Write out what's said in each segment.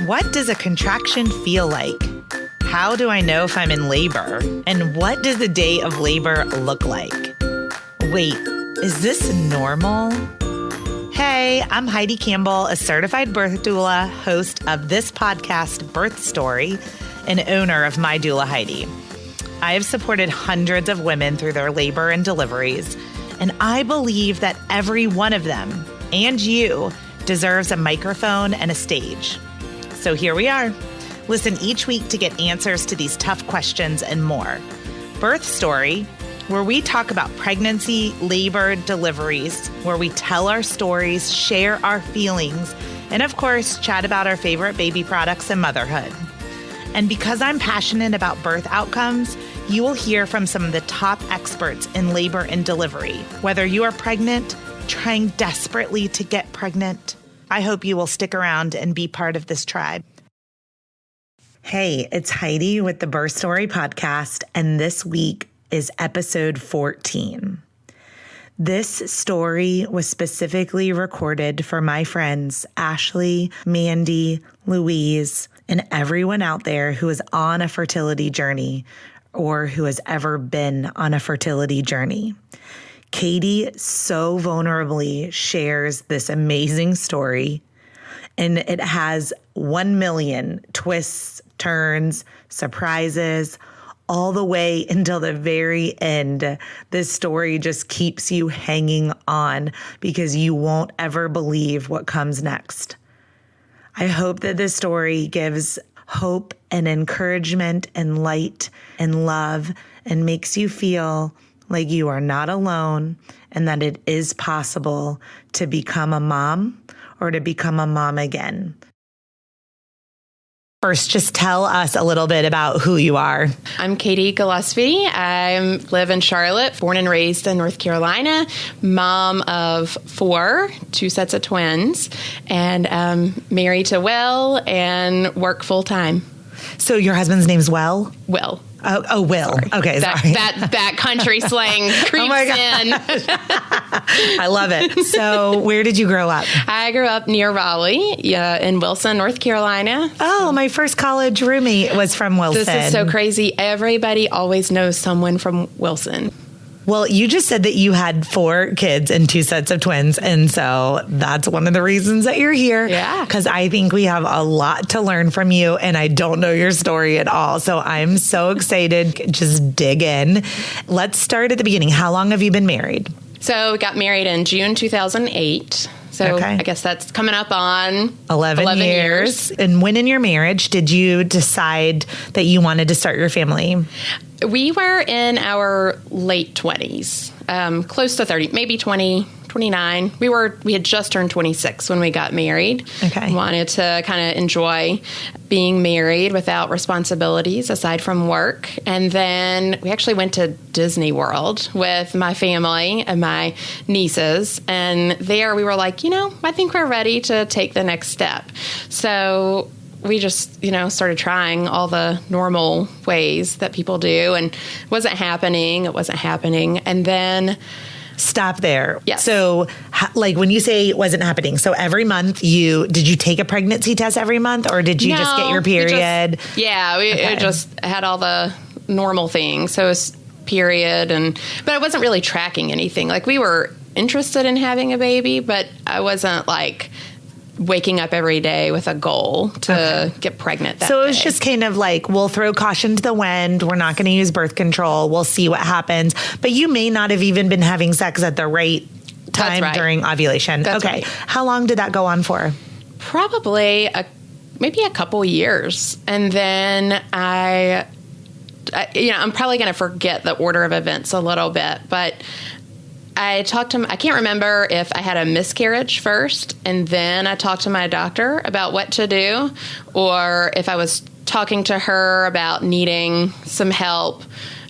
What does a contraction feel like? How do I know if I'm in labor? And what does the day of labor look like? Wait, is this normal? Hey, I'm Heidi Campbell, a certified birth doula, host of this podcast, Birth Story, and owner of My Doula Heidi. I have supported hundreds of women through their labor and deliveries, and I believe that every one of them, and you, deserves a microphone and a stage. So here we are. Listen each week to get answers to these tough questions and more. Birth Story, where we talk about pregnancy, labor, deliveries, where we tell our stories, share our feelings, and of course, chat about our favorite baby products and motherhood. And because I'm passionate about birth outcomes, you will hear from some of the top experts in labor and delivery. Whether you are pregnant, trying desperately to get pregnant, I hope you will stick around and be part of this tribe. Hey, it's Heidi with the Birth Story podcast, and this week is episode 14. This story was specifically recorded for my friends Ashley, Mandy, Louise, and everyone out there who is on a fertility journey or who has ever been on a fertility journey. Katie so vulnerably shares this amazing story, and it has 1 million twists, turns, surprises, all the way until the very end. This story just keeps you hanging on because you won't ever believe what comes next. I hope that this story gives hope and encouragement and light and love and makes you feel like you are not alone and that it is possible to become a mom or to become a mom again. First, just tell us a little bit about who you are. I'm Katie Gillespie. I live in Charlotte, born and raised in North Carolina, mom of 4, 2 sets of twins, and married to Will and work full time. So your husband's name's Will? Will. Oh, Will. Sorry. Okay, sorry. That country slang creeps in. I love it. So where did you grow up? I grew up near Raleigh, in Wilson, North Carolina. Oh, my first college roommate was from Wilson. This is so crazy. Everybody always knows someone from Wilson. Well, you just said that you had 4 kids and 2 sets of twins. And so that's one of the reasons that you're here. Yeah. Because I think we have a lot to learn from you, and I don't know your story at all. So I'm so excited. Just dig in. Let's start at the beginning. How long have you been married? So we got married in June 2008. So okay. I guess that's coming up on 11 years. And when in your marriage did you decide that you wanted to start your family? We were in our late 20s, close to 30, maybe 20, 29. We had just turned 26 when we got married. Okay. Wanted to kind of enjoy being married without responsibilities aside from work. And then we actually went to Disney World with my family and my nieces. And there we were like, I think we're ready to take the next step. So we just, started trying all the normal ways that people do, and it wasn't happening. And then stop there. Yes. So when you say it wasn't happening, so every month did you take a pregnancy test every month, or did you just get your period? We just had all the normal things. So it was period, but I wasn't really tracking anything. Like, we were interested in having a baby, but I wasn't like waking up every day with a goal to get pregnant that So it was day. just kind of like, we'll throw caution to the wind. We're not going to use birth control. We'll see what happens. But you may not have even been having sex at the right time during ovulation. That's okay. Right. How long did that go on for? Probably maybe a couple years. And then I'm probably going to forget the order of events a little bit, but I talked to him. I can't remember if I had a miscarriage first and then I talked to my doctor about what to do, or if I was talking to her about needing some help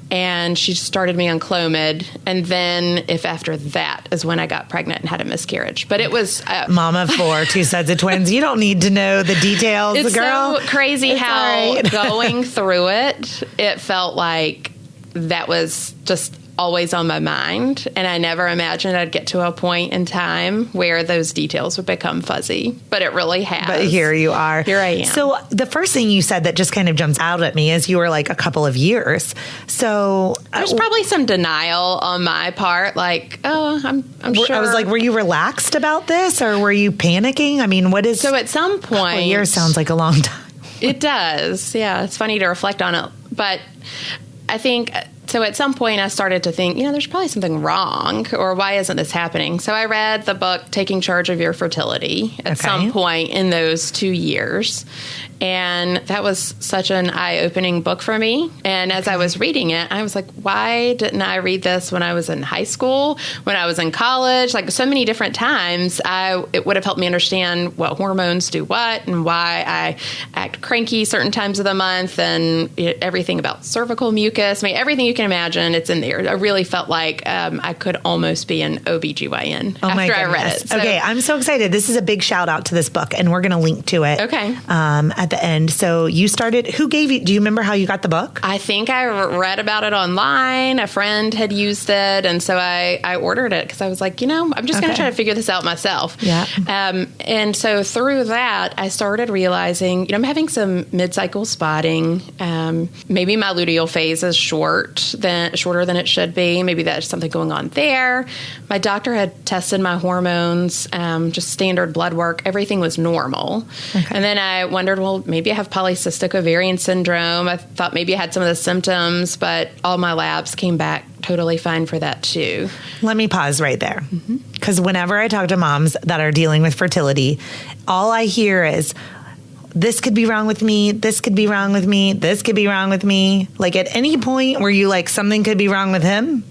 and she started me on clomed. And then if after that is when I got pregnant and had a miscarriage. But it was mom of 4, 2 sets of twins. You don't need to know the details, it's girl. So crazy how going through it felt like that was just always on my mind. And I never imagined I'd get to a point in time where those details would become fuzzy, but it really has. But here you are. Here I am. So the first thing you said that just kind of jumps out at me is you were like a couple of years. So there's probably some denial on my part. Like, oh, I'm sure. I was like, were you relaxed about this or were you panicking? I mean, what is... So at some point... A year sounds like a long time. It does. Yeah. It's funny to reflect on it. But I think... So at some point I started to think, there's probably something wrong, or why isn't this happening? So I read the book, Taking Charge of Your Fertility, at some point in those 2 years. And that was such an eye-opening book for me. And as I was reading it, I was like, why didn't I read this when I was in high school, when I was in college? Like so many different times, it would have helped me understand what hormones do what and why I act cranky certain times of the month and everything about cervical mucus. I mean, everything you can imagine, it's in there. I really felt like I could almost be an OBGYN after I read it. So, okay, I'm so excited. This is a big shout out to this book, and we're going to link to it. Okay. At the end. So you started, who gave you, do you remember how you got the book? I think I read about it online. A friend had used it. And so I ordered it because I was like, I'm just going to try to figure this out myself. Yeah. And so through that, I started realizing, I'm having some mid-cycle spotting. Maybe my luteal phase is shorter than it should be. Maybe there's something going on there. My doctor had tested my hormones, just standard blood work. Everything was normal. Okay. And then I wondered, well, maybe I have polycystic ovarian syndrome. I thought maybe I had some of the symptoms, but all my labs came back totally fine for that too. Let me pause right there. Because whenever I talk to moms that are dealing with fertility, all I hear is, this could be wrong with me. This could be wrong with me. This could be wrong with me. Like at any point were you like, something could be wrong with him?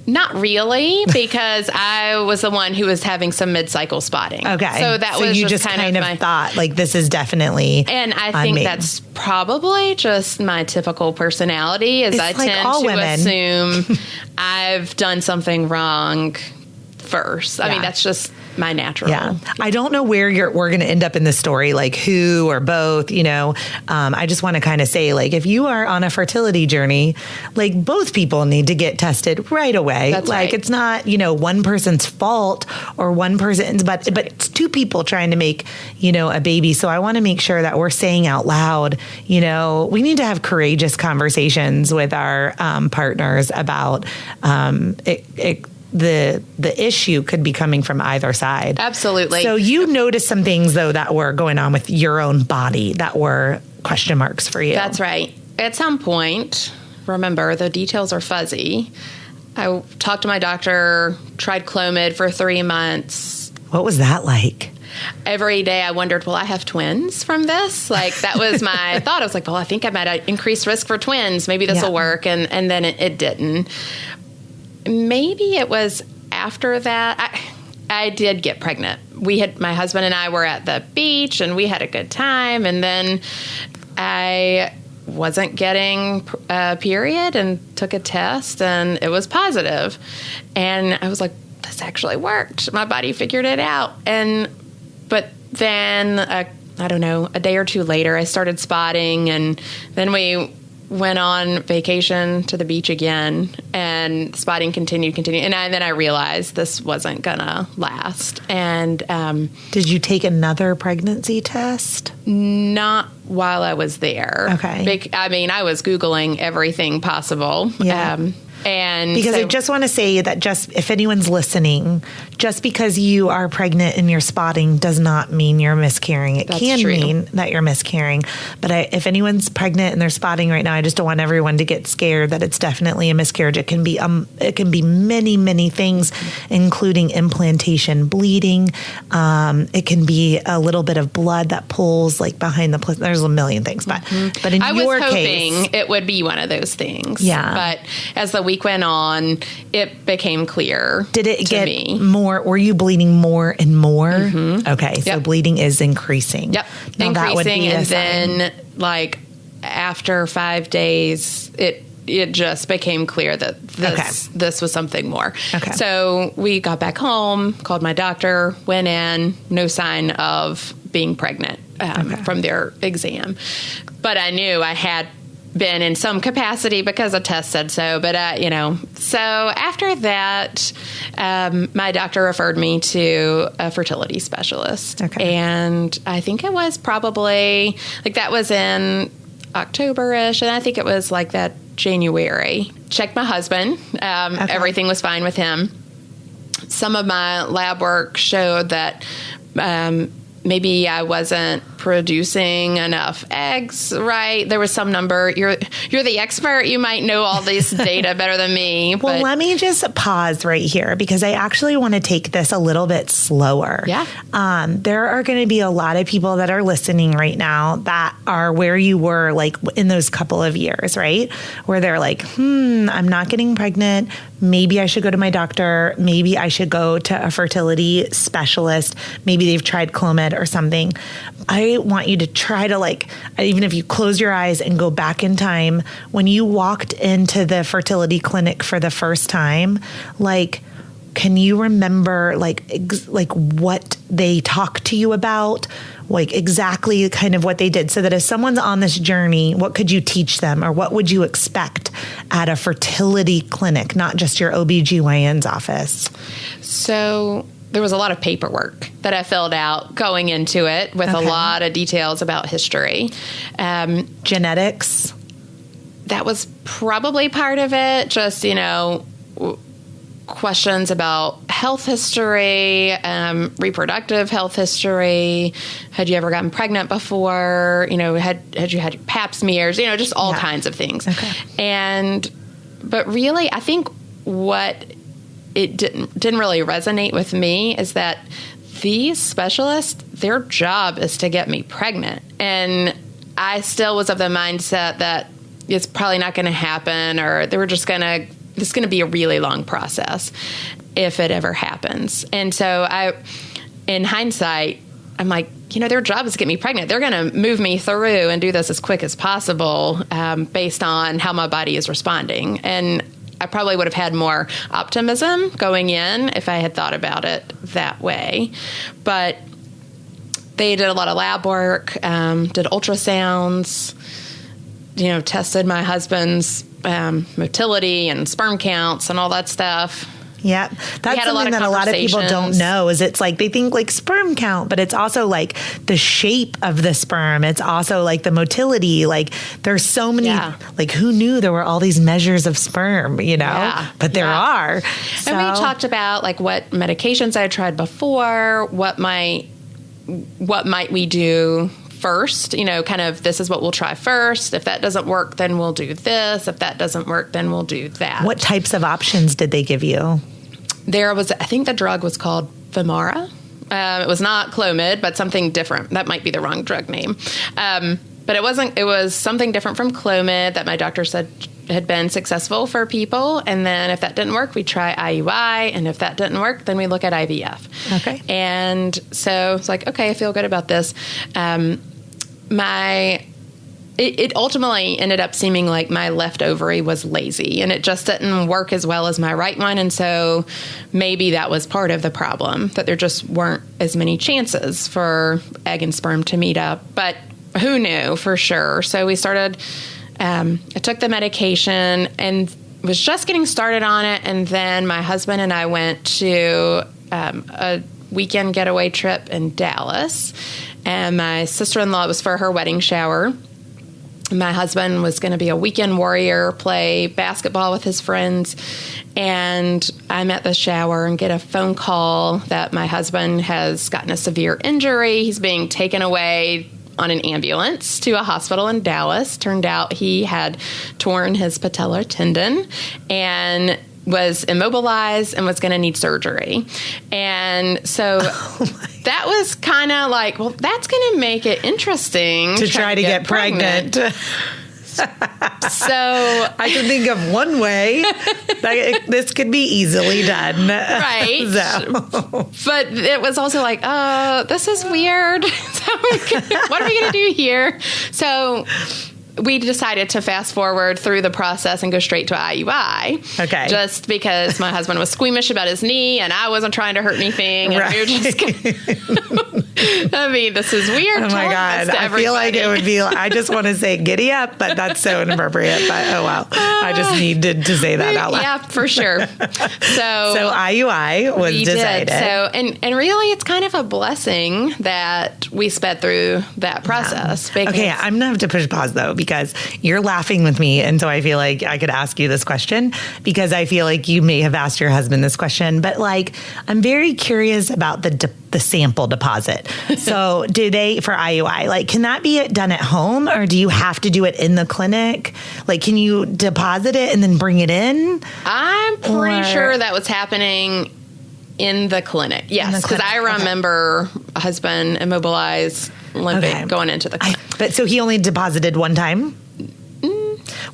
Not really, because I was the one who was having some mid-cycle spotting. Okay. So that was you just kind of thought, like, this is definitely And I think that's probably just my typical personality, is I tend to assume I've done something wrong first. I mean, that's just my natural. Yeah. I don't know where we're going to end up in this story, like who or both, I just want to kind of say, like, if you are on a fertility journey, like both people need to get tested right away. That's like, right. It's not, one person's fault or one person's, but it's two people trying to make, a baby. So I want to make sure that we're saying out loud, we need to have courageous conversations with our partners about the issue could be coming from either side. Absolutely. So you noticed some things, though, that were going on with your own body that were question marks for you. That's right. At some point, remember, the details are fuzzy. I talked to my doctor, tried clomed for 3 months. What was that like? Every day I wondered, will I have twins from this? Like, that was my thought. I was like, well, I think I might have increased risk for twins. Maybe this will work. And then it didn't. Maybe it was after that. I did get pregnant. My husband and I were at the beach and we had a good time. And then I wasn't getting a period and took a test and it was positive. And I was like, this actually worked. My body figured it out. But then, I don't know, a day or two later, I started spotting, and then we went on vacation to the beach again, and spotting continued. And then I realized this wasn't gonna last. And did you take another pregnancy test? Not while I was there. Okay. I was Googling everything possible. Yeah. And because I just want to say that if anyone's listening, just because you are pregnant and you're spotting does not mean you're miscarrying. It can mean that you're miscarrying. But if anyone's pregnant and they're spotting right now, I just don't want everyone to get scared that it's definitely a miscarriage. It can be many, many things, including implantation, bleeding. It can be a little bit of blood that pulls like behind the placenta. There's a million things, but in your case, I was hoping it would be one of those things. Yeah. But as the week went on, it became clear. Did it get me. more? Were you bleeding more and more? Mm-hmm. Okay, so bleeding is increasing. Yep, now increasing, that would be and then like after 5 days, it just became clear that this was something more. Okay. So we got back home, called my doctor, went in, no sign of being pregnant from their exam, but I knew I had been in some capacity because a test said so. But, so after that, my doctor referred me to a fertility specialist. Okay. And I think it was probably, that was in October-ish, and I think it was that January. Checked my husband. Everything was fine with him. Some of my lab work showed that maybe I wasn't producing enough eggs, right? There was some number. You're the expert. You might know all this data better than me. Well, let me just pause right here because I actually want to take this a little bit slower. Yeah. There are going to be a lot of people that are listening right now that are where you were in those couple of years, right? Where they're I'm not getting pregnant. Maybe I should go to my doctor. Maybe I should go to a fertility specialist. Maybe they've tried clomed or something. I want you to try to even if you close your eyes and go back in time, when you walked into the fertility clinic for the first time, can you remember what they talked to you about? Exactly kind of what they did, so that if someone's on this journey, what could you teach them, or what would you expect at a fertility clinic, not just your OBGYN's office? So there was a lot of paperwork that I filled out going into it with a lot of details about history. Genetics? That was probably part of it. Just, questions about health history, reproductive health history. Had you ever gotten pregnant before? Had you had pap smears? Just all kinds of things. Okay. But really, I think what it didn't really resonate with me is that these specialists, their job is to get me pregnant. And I still was of the mindset that it's probably not going to happen, or they were just it's going to be a really long process if it ever happens. And so in hindsight, I'm their job is to get me pregnant. They're going to move me through and do this as quick as possible based on how my body is responding. And I probably would have had more optimism going in if I had thought about it that way. But they did a lot of lab work, did ultrasounds, tested my husband's motility and sperm counts and all that stuff. Yeah, that's something that a lot of people don't know. Is it's they think sperm count, but it's also the shape of the sperm. It's also the motility. There's so many. Who knew there were all these measures of sperm? But there are. So. And we talked about what medications I had tried before. What might we do first? Kind of this is what we'll try first. If that doesn't work, then we'll do this. If that doesn't work, then we'll do that. What types of options did they give you? There was, I think the drug was called Femara. It was not clomed, but something different. That might be the wrong drug name. But it wasn't, it was something different from clomed that my doctor said had been successful for people. And then if that didn't work, we try IUI. And if that didn't work, then we look at IVF. Okay. And so it's okay, I feel good about this. It ultimately ended up seeming like my left ovary was lazy and it just didn't work as well as my right one. And so maybe that was part of the problem, that there just weren't as many chances for egg and sperm to meet up. But who knew for sure? So we started, I took the medication and was just getting started on it. And then my husband and I went to a weekend getaway trip in Dallas. And my sister-in-law, it was for her wedding shower. My husband was going to be a weekend warrior, play basketball with his friends. And I'm at the shower and get a phone call that my husband has gotten a severe injury. He's being taken away on an ambulance to a hospital in Dallas. Turned out he had torn his patellar tendon and was immobilized and was going to need surgery. And so that was kind of like, well, that's going to make it interesting to try to get pregnant. So I can think of one way that this could be easily done. Right. So. But it was also like, oh, this is weird. So what are we going to do here? So we decided to fast forward through the process and go straight to IUI. Okay. Just because my husband was squeamish about his knee and I wasn't trying to hurt anything. And right. we were just I mean, this is weird. Oh my God. I feel like it would be, I just want to say giddy up, but that's so inappropriate. But oh well, I just needed to say that out loud. Yeah, for sure. So IUI was decided. Did. So, and really it's kind of a blessing that we sped through that process. Yeah. Okay, I'm going to have to push pause though, because you're laughing with me. And so I feel like I could ask you this question because I feel like you may have asked your husband this question, but like, I'm very curious about the sample deposit. So do they, for IUI, like, can that be done at home or do you have to do it in the clinic? Like, can you deposit it and then bring it in? I'm pretty sure that was happening in the clinic. Yes, because I remember a husband immobilized, limping, going into the clinic. But so he only deposited one time?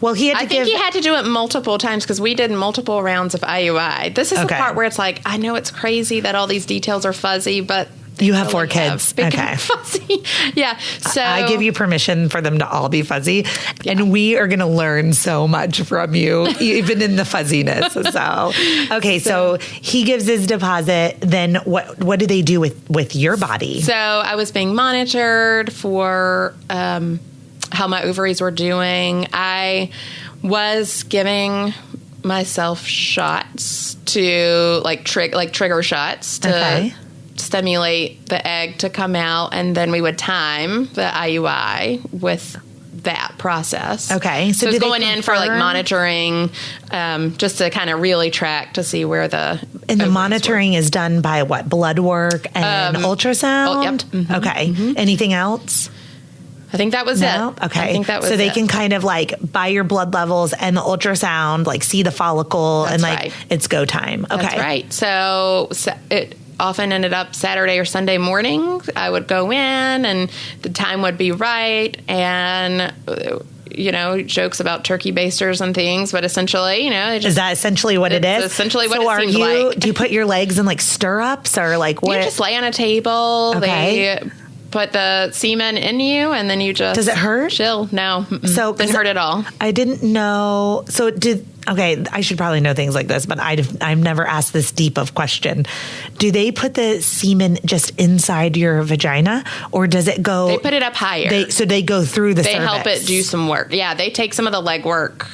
Well, he had to think he had to do it multiple times because we did multiple rounds of IUI. This is the part where it's like, I know it's crazy that all these details are fuzzy, but you have 4 kids. Okay. Fuzzy. Yeah. So I give you permission for them to all be fuzzy. Yeah. And we are going to learn so much from you, even in the fuzziness. So, okay. So he gives his deposit. Then what do they do with your body? So I was being monitored for, how my ovaries were doing. I was giving myself shots to trigger shots to stimulate the egg to come out. And then we would time the IUI with that process. Okay. So it's going in for like monitoring, just to kind of really track to see where the monitoring is done by what? Blood work and ultrasound? Yep. Mm-hmm. Okay. Mm-hmm. Anything else? I think that was it. Okay. I think that was so they can kind of like by your blood levels and the ultrasound, like see the follicle and like it's go time. Okay. That's right. So it often ended up Saturday or Sunday morning. I would go in and the time would be right. And, jokes about turkey basters and things, but essentially, is that essentially what it is? Essentially what it seems like. Do you put your legs in like stirrups or like what? You just lay on a table. Okay. They put the semen in you and then you just... Does it hurt? Chill. No. So didn't hurt at all. I didn't know. So I should probably know things like this, but I've never asked this deep of question. Do they put the semen just inside your vagina or does it go... They put it up higher. So they go through the cervix. They help it do some work. Yeah, they take some of the leg work.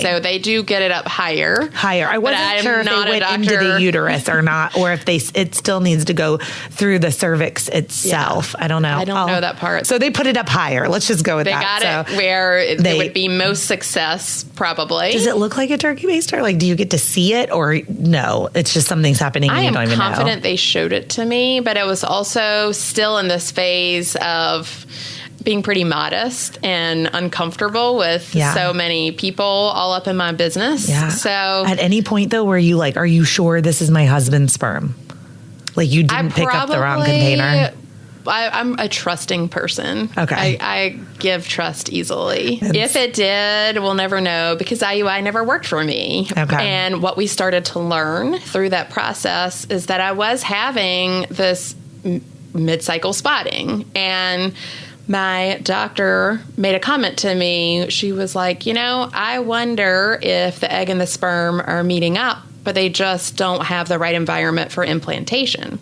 So they do get it up higher. I wasn't sure if they went into the uterus or not, or if it still needs to go through the cervix itself. Yeah. I don't know. I don't know that part. So they put it up higher. Let's just go with that. They got it where there would be most success, probably. Does it look like a turkey baster? Like, do you get to see it or no? It's just something's happening and you don't even know. I am confident they showed it to me, but it was also still in this phase of being pretty modest and uncomfortable with so many people all up in my business. Yeah. So at any point though, were you like, are you sure this is my husband's sperm? Like you didn't pick up the wrong container? I'm a trusting person. Okay. I give trust easily. If it did, we'll never know because IUI never worked for me. Okay. And what we started to learn through that process is that I was having this mid-cycle spotting. And my doctor made a comment to me. She was like, I wonder if the egg and the sperm are meeting up, but they just don't have the right environment for implantation.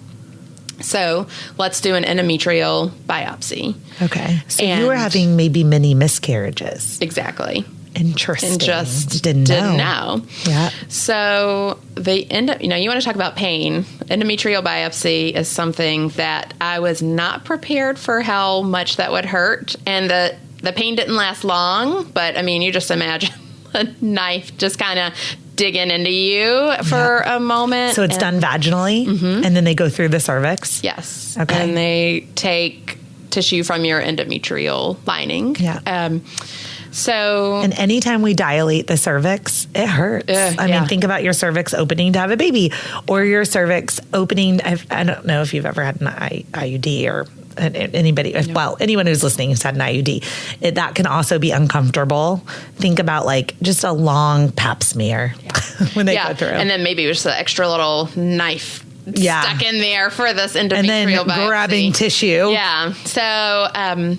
So let's do an endometrial biopsy. Okay. So you were having maybe many miscarriages. Exactly. Interesting. And just didn't know. Yeah. So they end up, you want to talk about pain. Endometrial biopsy is something that I was not prepared for how much that would hurt. And the pain didn't last long, but you just imagine a knife just kind of digging into you for a moment. So it's done vaginally and then they go through the cervix? Yes. Okay. And they take tissue from your endometrial lining. Yeah. And anytime we dilate the cervix, it hurts. I mean, think about your cervix opening to have a baby or your cervix opening. I don't know if you've ever had an IUD or anybody, anyone who's listening has had an IUD. That can also be uncomfortable. Think about like just a long pap smear when they go through. And then maybe just an extra little knife stuck in there for this endometrial biopsy. And then grabbing tissue. Yeah. So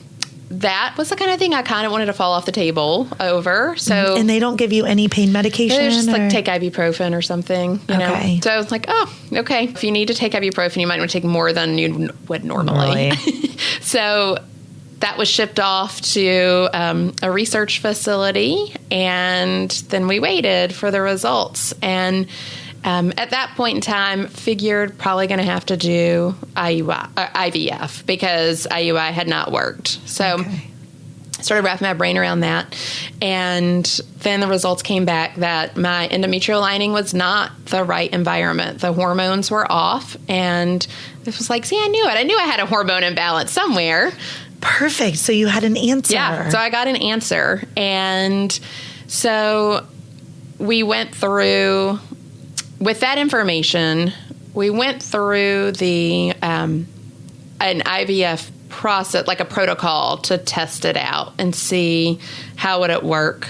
that was the kind of thing I kind of wanted to fall off the table over. So, and they don't give you any pain medication? They just like take ibuprofen or something, you know? So I was like, oh, okay. If you need to take ibuprofen, you might want to take more than you would normally. So that was shipped off to a research facility, and then we waited for the results. And at that point in time, figured probably going to have to do IVF because IUI had not worked. So started wrapping my brain around that. And then the results came back that my endometrial lining was not the right environment. The hormones were off. And it was like, see, I knew it. I knew I had a hormone imbalance somewhere. Perfect. So you had an answer. Yeah. So I got an answer. And so we went through... With that information, we went through an IVF process, like a protocol to test it out and see how would it work.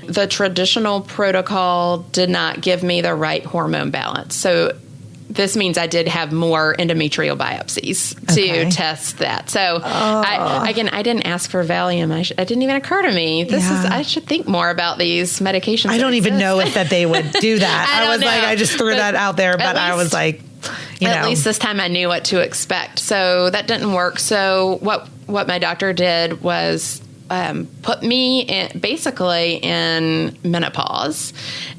The traditional protocol did not give me the right hormone balance. So this means I did have more endometrial biopsies to test that. So I didn't ask for Valium. It didn't even occur to me. I should think more about these medications. I don't even know if that they would do that. I was know. I just threw that out there, but I was like, at least this time I knew what to expect. So that didn't work. So what my doctor did was put me basically in menopause.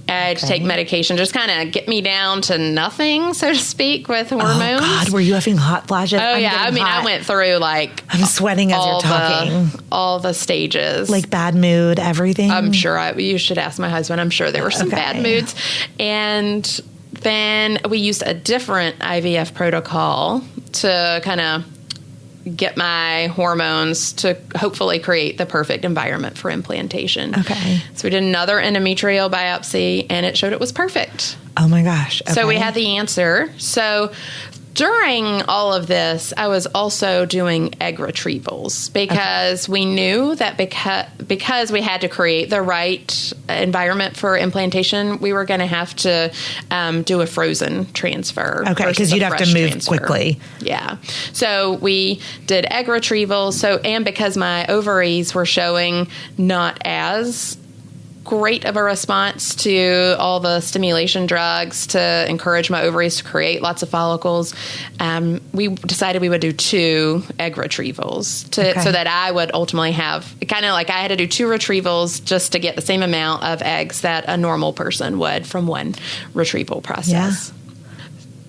To take medication, just kind of get me down to nothing, so to speak, with hormones. Oh, God, were you having hot flashes? Oh, yeah. I mean, I went through, I'm sweating as you're talking. All the stages. Like bad mood, everything? I'm sure. You should ask my husband. I'm sure there were some bad moods. And then we used a different IVF protocol to kind of get my hormones to hopefully create the perfect environment for implantation. Okay. So we did another endometrial biopsy, and it showed it was perfect. Oh, my gosh. Okay. So we had the answer. So during all of this, I was also doing egg retrievals because we knew that because we had to create the right environment for implantation, we were going to have to do a frozen transfer. Okay, because you'd have to move quickly. Yeah. So we did egg retrievals. And because my ovaries were showing not as great of a response to all the stimulation drugs to encourage my ovaries to create lots of follicles, we decided we would do 2 egg retrievals so that I would ultimately have kind of like I had to do 2 retrievals just to get the same amount of eggs that a normal person would from one retrieval process. Yeah.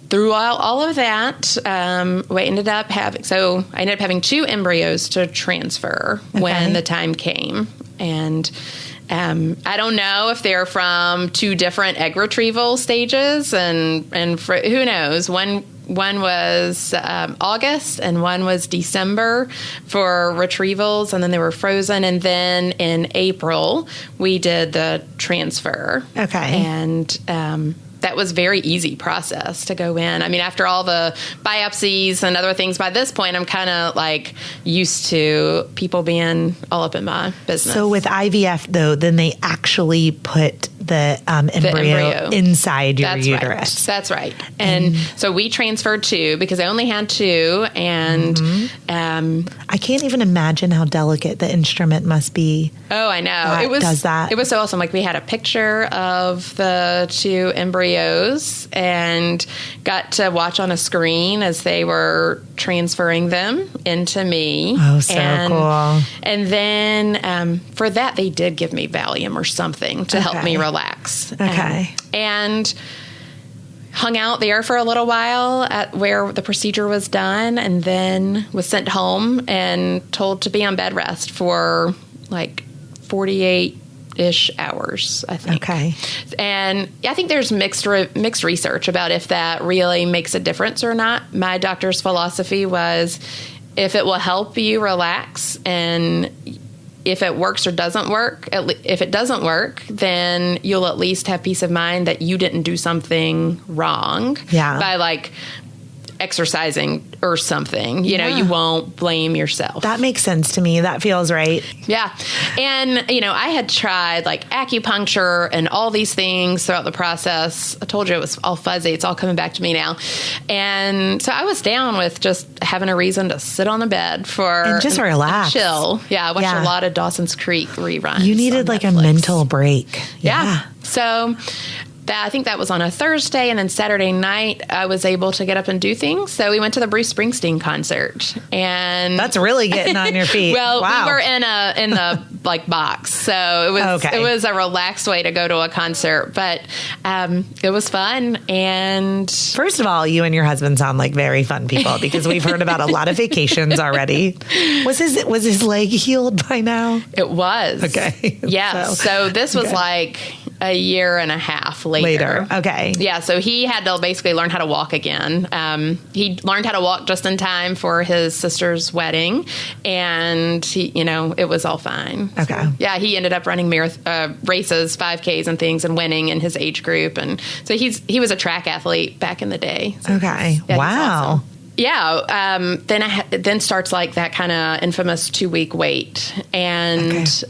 Through all of that, I ended up having 2 embryos to transfer when the time came. And I don't know if they're from 2 different egg retrieval stages, and who knows. One was August and one was December for retrievals, and then they were frozen. And then in April, we did the transfer. Okay. And that was a very easy process to go in. I mean, after all the biopsies and other things, by this point, I'm kind of used to people being all up in my business. So with IVF, though, then they actually put the embryo inside your uterus. Right. That's right. And so we transferred 2 because I only had 2. And I can't even imagine how delicate the instrument must be. Oh, I know. It was so awesome. We had a picture of the 2 embryos and got to watch on a screen as they were transferring them into me. Oh, so cool. And then for that, they did give me Valium or something to help me relax. Okay. And hung out there for a little while at where the procedure was done, and then was sent home and told to be on bed rest for 48-ish hours, I think. Okay. And I think there's mixed research about if that really makes a difference or not. My doctor's philosophy was if it will help you relax, and if it works or doesn't work, if it doesn't work, then you'll at least have peace of mind that you didn't do something wrong by exercising or something. You know, you won't blame yourself. That makes sense to me. That feels right. Yeah. And, you know, I had tried like acupuncture and all these things throughout the process. I told you it was all fuzzy. It's all coming back to me now. And so I was down with just having a reason to sit on the bed and just relax. Chill. Yeah. I watched a lot of Dawson's Creek reruns. You needed like Netflix. A mental break. Yeah. So I think that was on a Thursday, and then Saturday night I was able to get up and do things. So we went to the Bruce Springsteen concert, and that's really getting on your feet. Well, we were in the like box, so it was a relaxed way to go to a concert, but it was fun. And first of all, you and your husband sound like very fun people, because we've heard about a lot of vacations already. Was his leg healed by now? It was. Okay. Yeah. So this was like a year and a half later. Okay. Yeah. So he had to basically learn how to walk again. He learned how to walk just in time for his sister's wedding, and it was all fine. Okay. So, yeah. He ended up running races, 5Ks and things, and winning in his age group. And so he was a track athlete back in the day. So okay. Yeah, wow. Awesome. Yeah. Then starts like that kind of infamous 2-week wait. And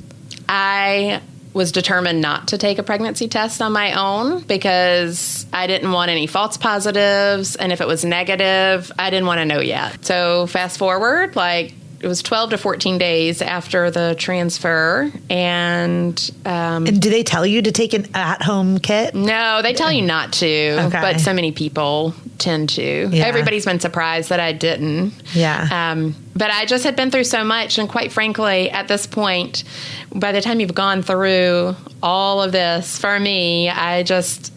I was determined not to take a pregnancy test on my own, because I didn't want any false positives. And if it was negative, I didn't want to know yet. So fast forward, like it was 12 to 14 days after the transfer. And do they tell you to take an at-home kit? No, they tell you not to, but so many people tend to. Yeah. Everybody's been surprised that I didn't. Yeah. But I just had been through so much. And quite frankly, at this point, by the time you've gone through all of this, for me, I just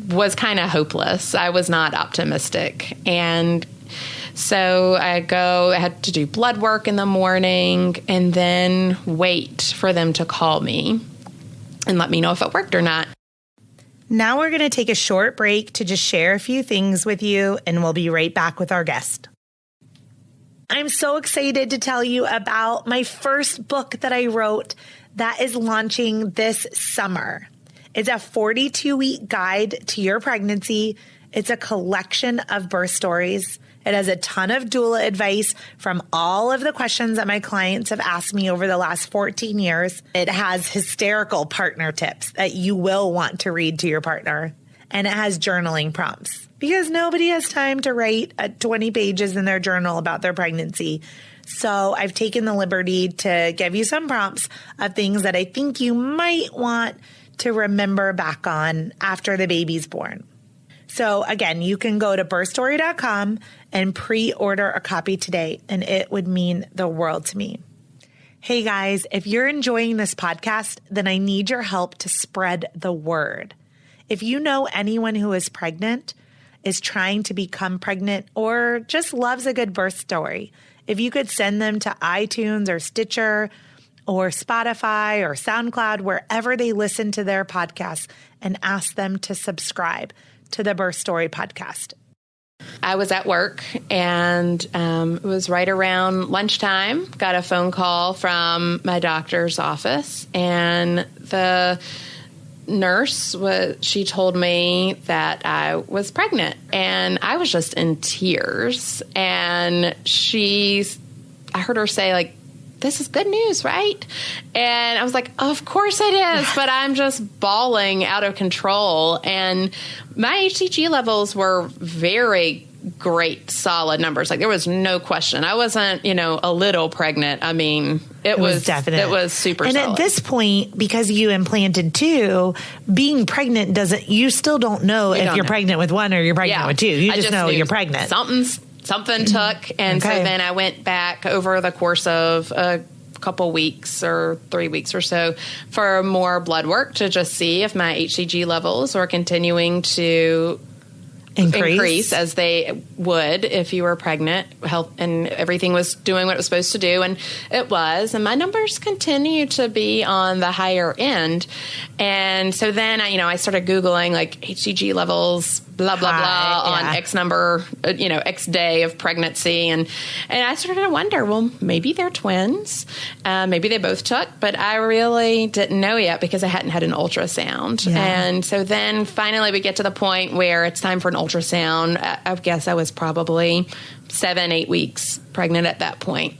was kind of hopeless. I was not optimistic. And so I had to do blood work in the morning and then wait for them to call me and let me know if it worked or not. Now we're going to take a short break to just share a few things with you, and we'll be right back with our guest. I'm so excited to tell you about my first book that I wrote that is launching this summer. It's a 42-week guide to your pregnancy. It's a collection of birth stories. It has a ton of doula advice from all of the questions that my clients have asked me over the last 14 years. It has hysterical partner tips that you will want to read to your partner. And it has journaling prompts, because nobody has time to write 20 pages in their journal about their pregnancy. So I've taken the liberty to give you some prompts of things that I think you might want to remember back on after the baby's born. So again, you can go to birthstory.com and pre-order a copy today, and it would mean the world to me. Hey guys, if you're enjoying this podcast, then I need your help to spread the word. If you know anyone who is pregnant, is trying to become pregnant, or just loves a good birth story, if you could send them to iTunes or Stitcher or Spotify or SoundCloud, wherever they listen to their podcasts, and ask them to subscribe to the Birth Story podcast. I was at work, and it was right around lunchtime. Got a phone call from my doctor's office, and the nurse she told me that I was pregnant, and I was just in tears. And I heard her say, like, "This is good news, right?" And I was like, "Of course it is," but I'm just bawling out of control. And my HCG levels were very great, solid numbers. Like, there was no question. I wasn't, a little pregnant. I mean, it was definite. It was super solid. And at this point, because you implanted 2, being pregnant you still don't know if you're pregnant with 1 or you're pregnant with 2. You just know you're pregnant. Something took. And so then I went back over the course of a couple weeks or 3 weeks or so for more blood work to just see if my HCG levels were continuing to increase as they would if you were pregnant, and everything was doing what it was supposed to do. And it was, and my numbers continue to be on the higher end. And so then I started Googling like HCG levels blah, blah, blah on yeah. X number, X day of pregnancy. And I started to wonder, well, maybe they're twins. Maybe they both took, but I really didn't know yet because I hadn't had an ultrasound. Yeah. And so then finally we get to the point where it's time for an ultrasound. I guess I was probably 7-8 weeks pregnant at that point.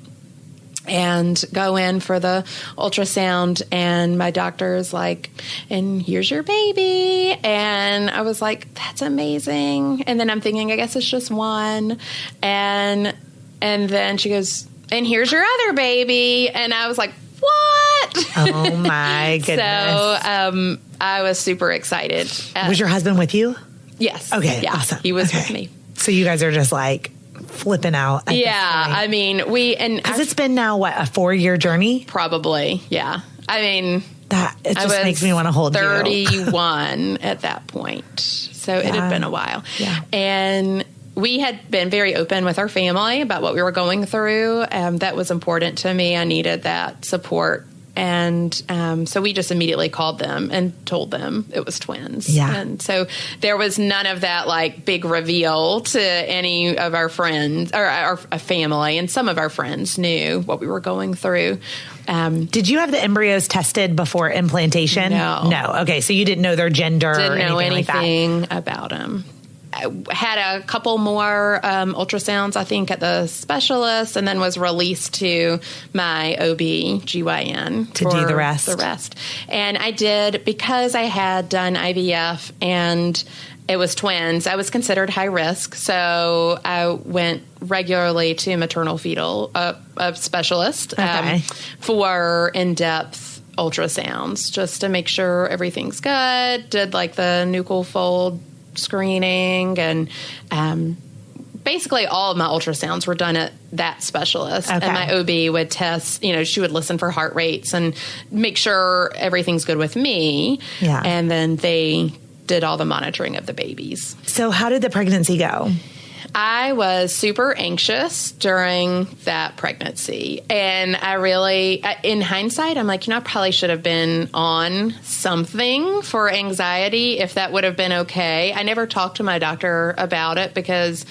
And go in for the ultrasound, and my doctor is like, and here's your baby. And I was like, that's amazing. And then I'm thinking, I guess it's just one. And then she goes, and here's your other baby. And I was like, what? Oh my goodness. So I was super excited. Was your husband with you? Yes. Okay. Yeah, Awesome. he was okay. with me. So you guys are just like flipping out. Yeah. I mean, because it's been now what, a 4-year journey? Probably. Yeah. I mean, that it just makes me want to hold 31 at that point. So it had been a while. Yeah. And we had been very open with our family about what we were going through. That was important to me. I needed that support. And so we just immediately called them and told them it was twins. Yeah. And so there was none of that like big reveal to any of our friends or our family. And some of our friends knew what we were going through. Did you have the embryos tested before implantation? No. No. Okay. So you didn't know their gender Didn't know anything like that? about them. I had a couple more ultrasounds, I think, at the specialist, and then was released to my OB-GYN to do the rest. And I did, because I had done IVF and it was twins, I was considered high risk. So I went regularly to maternal fetal a specialist for in-depth ultrasounds just to make sure everything's good. Did like the nuchal fold screening, and basically all of my ultrasounds were done at that specialist. Okay. And my OB would test, she would listen for heart rates and make sure everything's good with me. Yeah. And then they did all the monitoring of the babies. So how did the pregnancy go? I was super anxious during that pregnancy. And I really, in hindsight, I'm like, I probably should have been on something for anxiety if that would have been okay. I never talked to my doctor about it because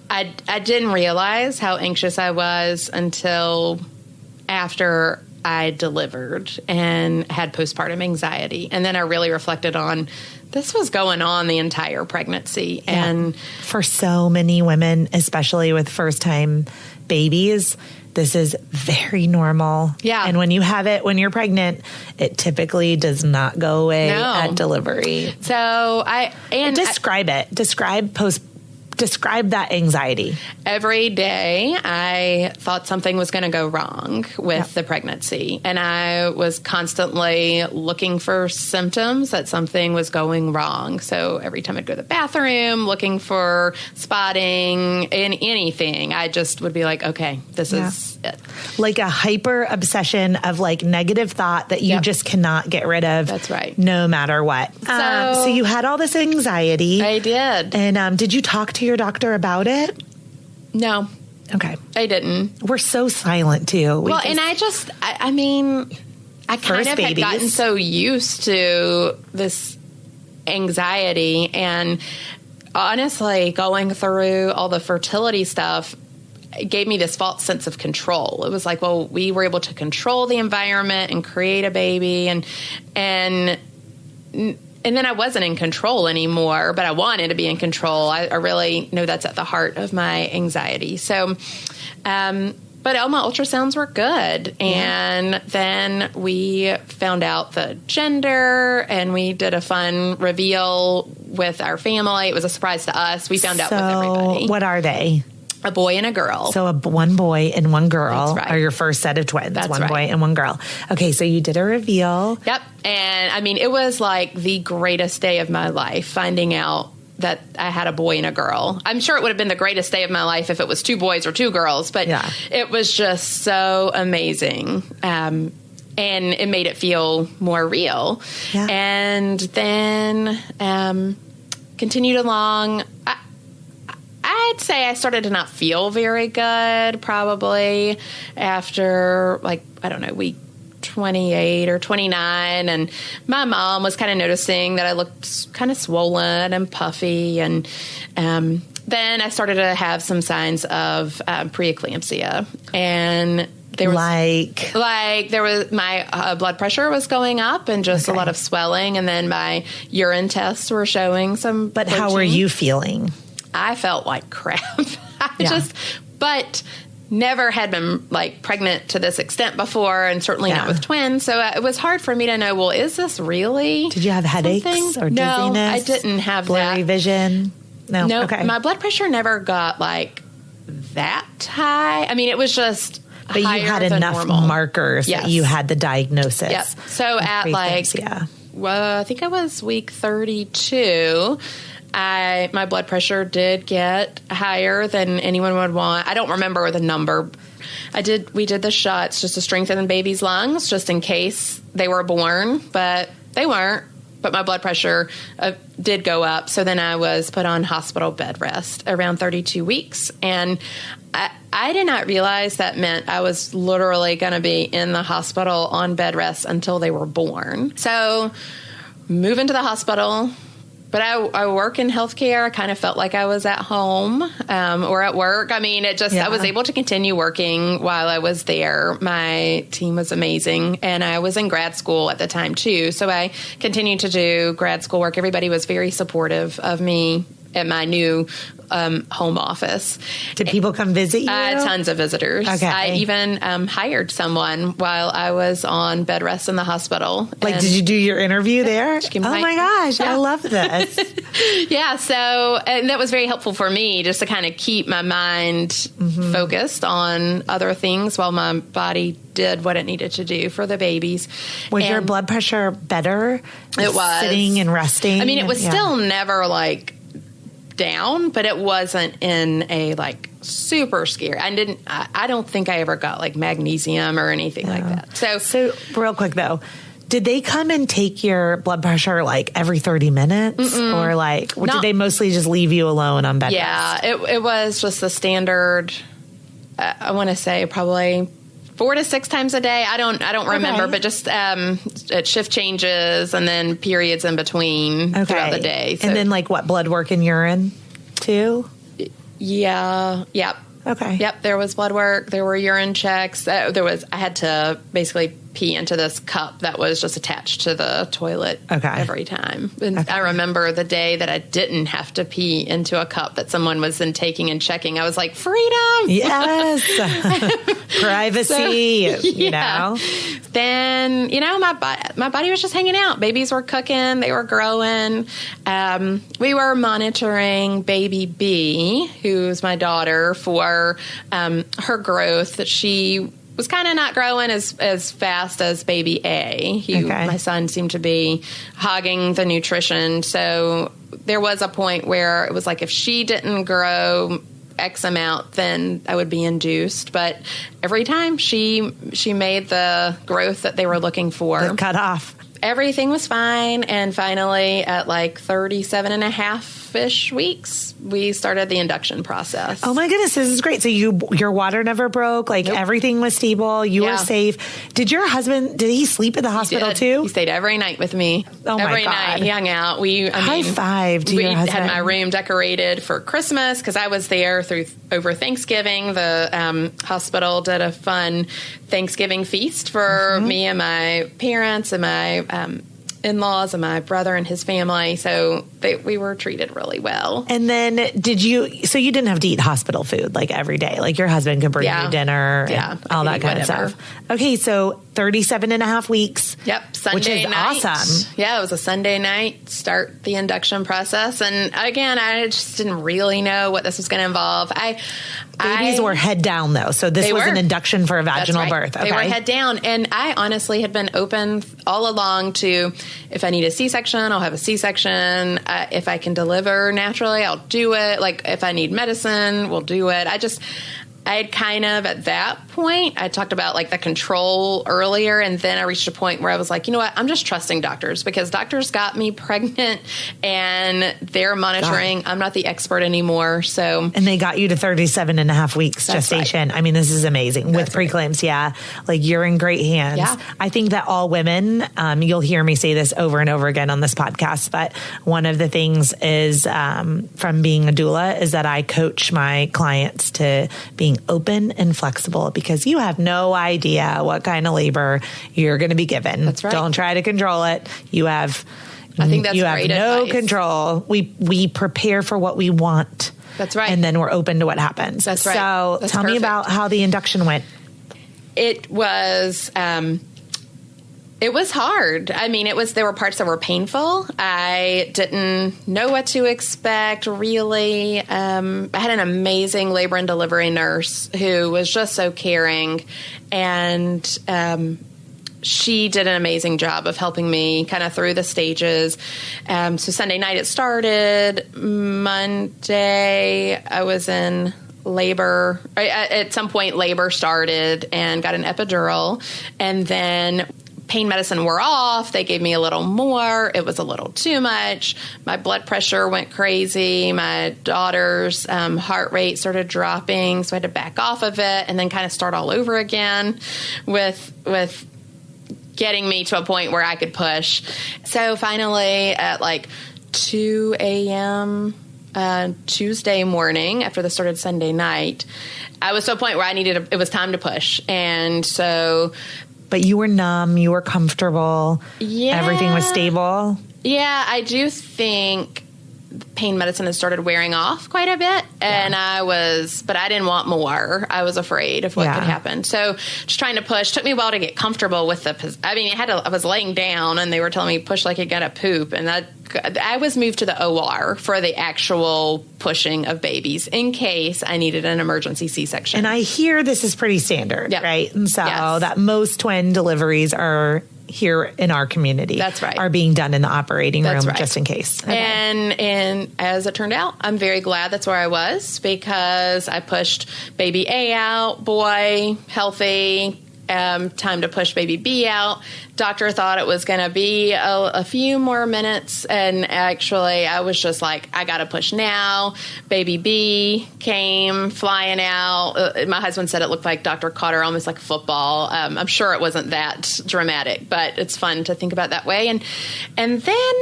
I didn't realize how anxious I was until after I delivered and had postpartum anxiety. And then I really reflected on this was going on the entire pregnancy. Yeah. And for so many women, especially with first-time babies, this is very normal. Yeah. And when you have it, when you're pregnant, it typically does not go away at delivery. So Describe that anxiety. Every day I thought something was going to go wrong with the pregnancy. And I was constantly looking for symptoms that something was going wrong. So every time I'd go to the bathroom, looking for spotting in anything, I just would be like, okay, this is it. Like a hyper obsession of like negative thought that you just cannot get rid of. That's right. No matter what. So you had all this anxiety. I did. And did you talk to your doctor about it? No. Okay. I didn't. We're so silent too. And I kind of had gotten so used to this anxiety, and honestly, going through all the fertility stuff gave me this false sense of control. It was like, well, we were able to control the environment and create a baby, and then I wasn't in control anymore, but I wanted to be in control. I really know that's at the heart of my anxiety. So, but all my ultrasounds were good. And then we found out the gender, and we did a fun reveal with our family. It was a surprise to us. We found out with everybody. What are they? A boy and a girl. So one boy and one girl That's right. are your first set of twins. That's one right. boy and one girl. Okay, so you did a reveal. Yep. And it was like the greatest day of my life, finding out that I had a boy and a girl. I'm sure it would have been the greatest day of my life if it was 2 boys or 2 girls, but it was just so amazing. And it made it feel more real. Yeah. And then continued along. I'd say I started to not feel very good probably after, week 28 or 29. And my mom was kind of noticing that I looked kind of swollen and puffy. And then I started to have some signs of preeclampsia. And there was there was my blood pressure was going up and just a lot of swelling. And then my urine tests were showing some. But how were you feeling? I felt like crap. But never had been like pregnant to this extent before, and certainly not with twins. So it was hard for me to know, well, is this really? Did you have headaches or dizziness? No, I didn't have blurry vision? No. Okay. My blood pressure never got like that high. I mean, it was just but you had enough markers that you had the diagnosis. Yep. So at like, I think it was week 32, my blood pressure did get higher than anyone would want. I don't remember the number. We did the shots just to strengthen the baby's lungs, just in case they were born, but they weren't. But my blood pressure did go up. So then I was put on hospital bed rest around 32 weeks. And I did not realize that meant I was literally going to be in the hospital on bed rest until they were born. So move into the hospital. But I work in healthcare. I kind of felt like I was at home or at work. I mean, I was able to continue working while I was there. My team was amazing. And I was in grad school at the time, too. So I continued to do grad school work. Everybody was very supportive of me at my new home office. Did people come visit you? Tons of visitors. Okay. I even hired someone while I was on bed rest in the hospital. Like, did you do your interview there? Oh my gosh, I love this. So and that was very helpful for me just to kind of keep my mind focused on other things while my body did what it needed to do for the babies. Was your blood pressure better? It was. Sitting and resting? I mean, it was still never like down, but it wasn't in a like super scary. I don't think I ever got like magnesium or anything like that. So real quick though, did they come and take your blood pressure like every 30 minutes or like, did they mostly just leave you alone on bed rest? Yeah, it was just the standard, I want to say probably 4 to 6 times a day. I don't remember, but just at shift changes and then periods in between throughout the day. So. And then like what, blood work and urine too? Yeah. Yep. Okay. Yep. There was blood work. There were urine checks. I had to basically pee into this cup that was just attached to the toilet every time. And I remember the day that I didn't have to pee into a cup that someone was then taking and checking. I was like, freedom. Yes. Privacy, you know. Then, my body was just hanging out. Babies were cooking. They were growing. We were monitoring baby B, who's my daughter, for her growth. That she was kind of not growing as fast as baby A. My son seemed to be hogging the nutrition. So there was a point where it was like if she didn't grow X amount, then I would be induced. But every time she made the growth that they were looking for. It cut off. Everything was fine. And finally, at like 37 and a half-ish weeks, we started the induction process. Oh my goodness, this is great. So your water never broke? Like everything was stable? You were safe? Did your husband, did he sleep at the hospital too? He stayed every night with me. Oh my God. Every night he hung out. High five to your husband. We had my room decorated for Christmas because I was there over Thanksgiving. The hospital did a fun Thanksgiving feast for me and my parents and my in-laws and my brother and his family. So we were treated really well. And then so you didn't have to eat hospital food like every day? Like your husband could bring you dinner and all that kind of stuff. Okay. So 37 and a half weeks. Yep. Sunday which is night. Awesome. Yeah. It was a Sunday night, start the induction process. And again, I just didn't really know what this was going to involve. Babies were head down though. So this was an induction for a vaginal birth. Okay. They were head down. And I honestly had been open all along to, if I need a C-section, I'll have a C-section. If I can deliver naturally, I'll do it. Like if I need medicine, we'll do it. I had kind of, at that point, I talked about like the control earlier, and then I reached a point where I was like, you know what, I'm just trusting doctors, because doctors got me pregnant and they're monitoring. I'm not the expert anymore. So, and they got you to 37 and a half weeks gestation. Right. I mean, this is amazing. With preeclampsia, like, you're in great hands. Yeah. I think that all women, you'll hear me say this over and over again on this podcast, but one of the things is, from being a doula, is that I coach my clients to being open and flexible, because you have no idea what kind of labor you're going to be given. That's right. Don't try to control it. I think that's you have great no advice. control. We prepare for what we want. That's right. And then we're open to what happens. That's right. So That's tell me perfect. about how the induction went. It was hard. I mean, there were parts that were painful. I didn't know what to expect, really. I had an amazing labor and delivery nurse who was just so caring, and she did an amazing job of helping me kind of through the stages. So Sunday night it started. Monday I was in labor. At some point labor started and got an epidural, and then pain medicine wore off. They gave me a little more. It was a little too much. My blood pressure went crazy. My daughter's heart rate started dropping, so I had to back off of it and then kind of start all over again with getting me to a point where I could push. So finally at like 2 a.m. Tuesday morning, after this started Sunday night, I was to a point where it was time to push. And so... But you were numb, you were comfortable, everything was stable? Yeah, I do think pain medicine has started wearing off quite a bit, and but I didn't want more. I was afraid of what could happen. So just trying to push. Took me a while to get comfortable with I was laying down and they were telling me push like you gotta poop, and I was moved to the OR for the actual pushing of babies in case I needed an emergency C-section. And I hear this is pretty standard, right? And so that most twin deliveries are here in our community. That's right. Are being done in the operating room just in case. Okay. And as it turned out, I'm very glad that's where I was, because I pushed baby A out, boy, healthy, time to push baby B out. Doctor thought it was going to be a few more minutes, and actually I was just like, I got to push now. Baby B came flying out. My husband said it looked like Dr. Cotter, almost like football. I'm sure it wasn't that dramatic, but it's fun to think about that way. And then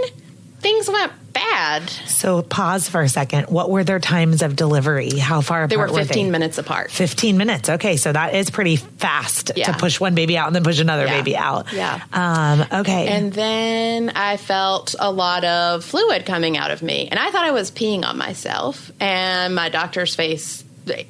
things went bad. So pause for a second. What were their times of delivery? How far apart were they? They were 15 minutes apart. 15 minutes. Okay. So that is pretty fast to push one baby out and then push another baby out. Yeah. Okay. And then I felt a lot of fluid coming out of me, and I thought I was peeing on myself, and my doctor's face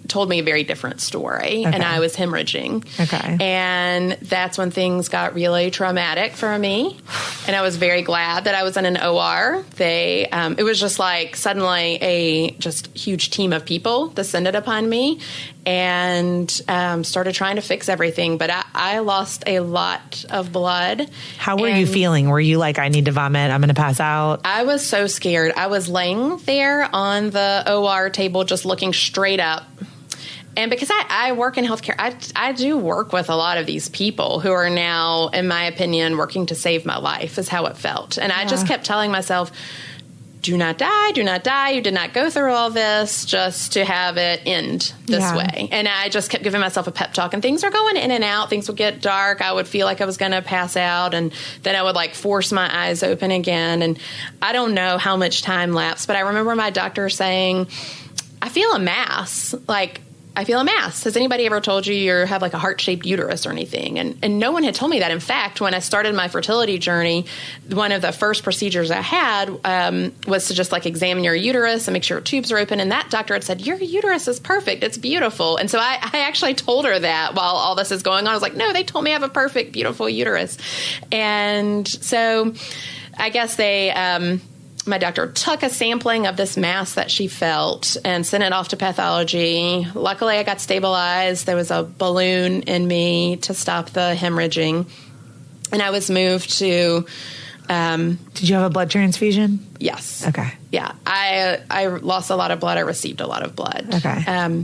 told me a very different story, and I was hemorrhaging. Okay. And that's when things got really traumatic for me. And I was very glad that I was in an OR. It was just like suddenly a just huge team of people descended upon me and started trying to fix everything. But I lost a lot of blood. How were you feeling? Were you like, I need to vomit, I'm going to pass out? I was so scared. I was laying there on the OR table just looking straight up. And because I work in healthcare, I do work with a lot of these people who are now, in my opinion, working to save my life, is how it felt. And I just kept telling myself, do not die, do not die. You did not go through all this just to have it end this way. And I just kept giving myself a pep talk, and things are going in and out. Things would get dark. I would feel like I was going to pass out, and then I would like force my eyes open again. And I don't know how much time lapsed, but I remember my doctor saying, I feel a mass. I feel a mass. Has anybody ever told you you have like a heart-shaped uterus or anything? And no one had told me that. In fact, when I started my fertility journey, one of the first procedures I had was to just like examine your uterus and make sure your tubes are open. And that doctor had said, your uterus is perfect. It's beautiful. And so I actually told her that while all this is going on. I was like, no, they told me I have a perfect, beautiful uterus. And so I guess my doctor took a sampling of this mass that she felt and sent it off to pathology. Luckily, I got stabilized. There was a balloon in me to stop the hemorrhaging. And I was moved to... Did you have a blood transfusion? Yes. Okay. Yeah. I lost a lot of blood. I received a lot of blood. Okay.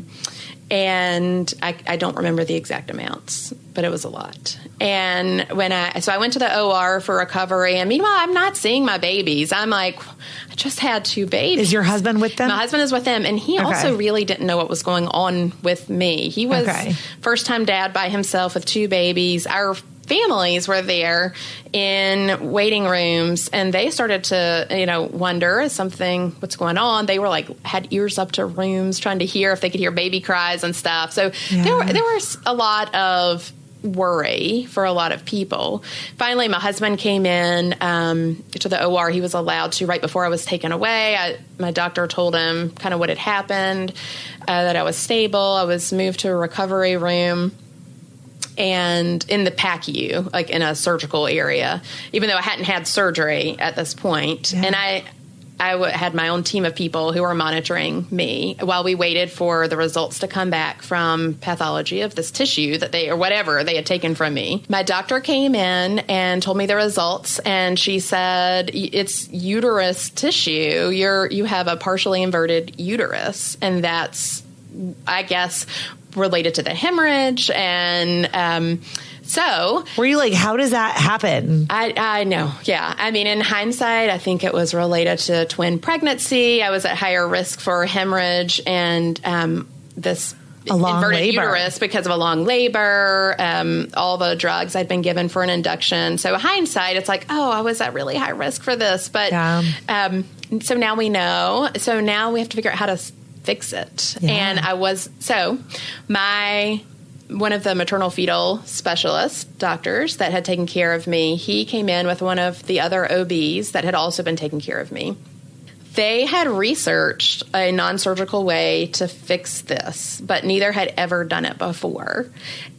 And I don't remember the exact amounts, but it was a lot. And so I went to the OR for recovery, and meanwhile, I'm not seeing my babies. I'm like, I just had 2 babies. Is your husband with them? My husband is with them, and he also really didn't know what was going on with me. He was first-time dad by himself with 2 babies. Our families were there in waiting rooms, and they started to, wonder, what's going on? They were had ears up to rooms trying to hear if they could hear baby cries and stuff. So there was a lot of worry for a lot of people. Finally, my husband came in to the OR. He was allowed to right before I was taken away. My doctor told him kind of what had happened, that I was stable. I was moved to a recovery room. And in the PACU, in a surgical area, even though I hadn't had surgery at this point. And I had my own team of people who were monitoring me while we waited for the results to come back from pathology of this tissue or whatever they had taken from me. My doctor came in and told me the results, and she said, it's uterus tissue. You have a partially inverted uterus, and that's, I guess, related to the hemorrhage. And so were you how does that happen? I know. Yeah. I mean, in hindsight, I think it was related to twin pregnancy. I was at higher risk for hemorrhage and this inverted uterus because of a long labor, all the drugs I'd been given for an induction. So hindsight, it's I was at really high risk for this. But so now we know. So now we have to figure out how to fix it. And one of the maternal fetal specialist doctors that had taken care of me, he came in with one of the other OBs that had also been taking care of me. They had researched a non-surgical way to fix this, but neither had ever done it before.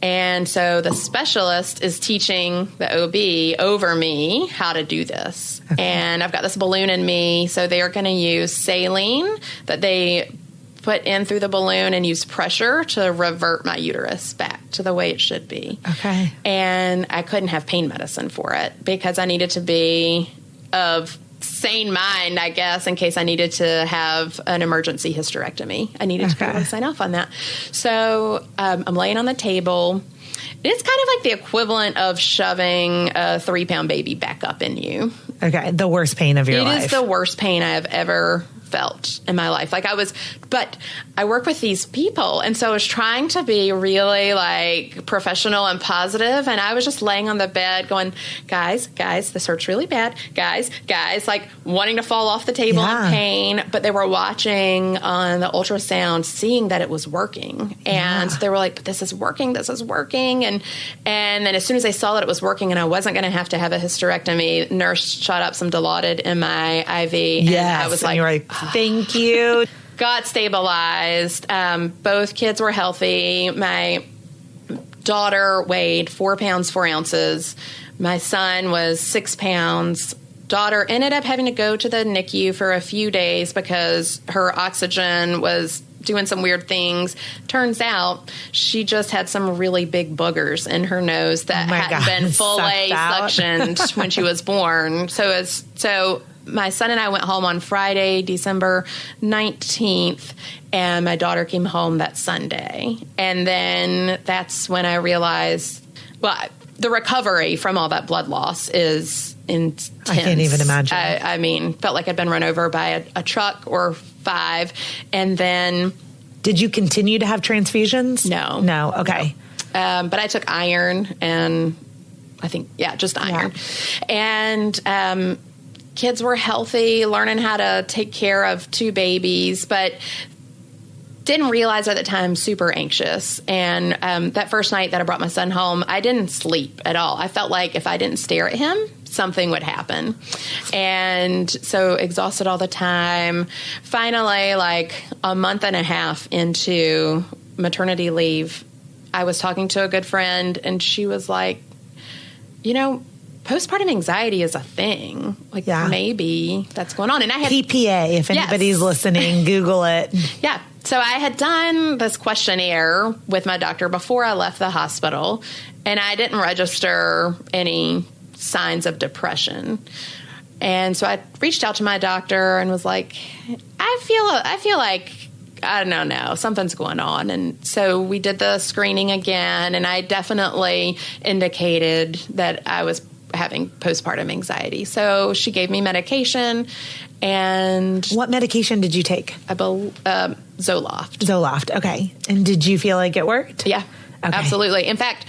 And so the specialist is teaching the OB over me how to do this. And I've got this balloon in me, so they are going to use saline that they put in through the balloon and use pressure to revert my uterus back to the way it should be. Okay. And I couldn't have pain medicine for it because I needed to be of sane mind, I guess, in case I needed to have an emergency hysterectomy. I needed to be able to sign off on that. So I'm laying on the table. It's kind of like the equivalent of shoving a 3-pound baby back up in you. Okay. The worst pain of your life. It is the worst pain I have ever felt in my life. But I work with these people, and so I was trying to be really professional and positive, and I was just laying on the bed going, guys, this hurts really bad. Guys, wanting to fall off the table in pain, but they were watching on the ultrasound, seeing that it was working. And they were like, but this is working. And then as soon as they saw that it was working and I wasn't going to have a hysterectomy, nurse shot up some Dilaudid in my IV. And I was and you were like, thank you. Got stabilized. Both kids were healthy. My daughter weighed 4 pounds, 4 ounces. My son was 6 pounds. Daughter ended up having to go to the NICU for a few days because her oxygen was doing some weird things. Turns out she just had some really big boogers in her nose that hadn't been fully suctioned when she was born. So my son and I went home on Friday, December 19th, and my daughter came home that Sunday. And then that's when I realized, the recovery from all that blood loss is intense. I can't even imagine. I mean, felt like I'd been run over by a truck or 5. And then... Did you continue to have transfusions? No. Okay. No. But I took iron and I think, just iron. Yeah. And kids were healthy, learning how to take care of 2 babies, but didn't realize at the time, super anxious. And that first night that I brought my son home, I didn't sleep at all. I felt like if I didn't stare at him, something would happen. And so exhausted all the time. Finally, a month and a half into maternity leave, I was talking to a good friend, and she was like, postpartum anxiety is a thing. Maybe that's going on. And I had PPA, if anybody's listening, Google it. Yeah. So I had done this questionnaire with my doctor before I left the hospital, and I didn't register any signs of depression. And so I reached out to my doctor and was like, I feel like I don't know, something's going on. And so we did the screening again, and I definitely indicated that I was having postpartum anxiety. So she gave me medication. And what medication did you take? Zoloft. Zoloft. Okay. And did you feel like it worked? Yeah, okay. Absolutely. In fact,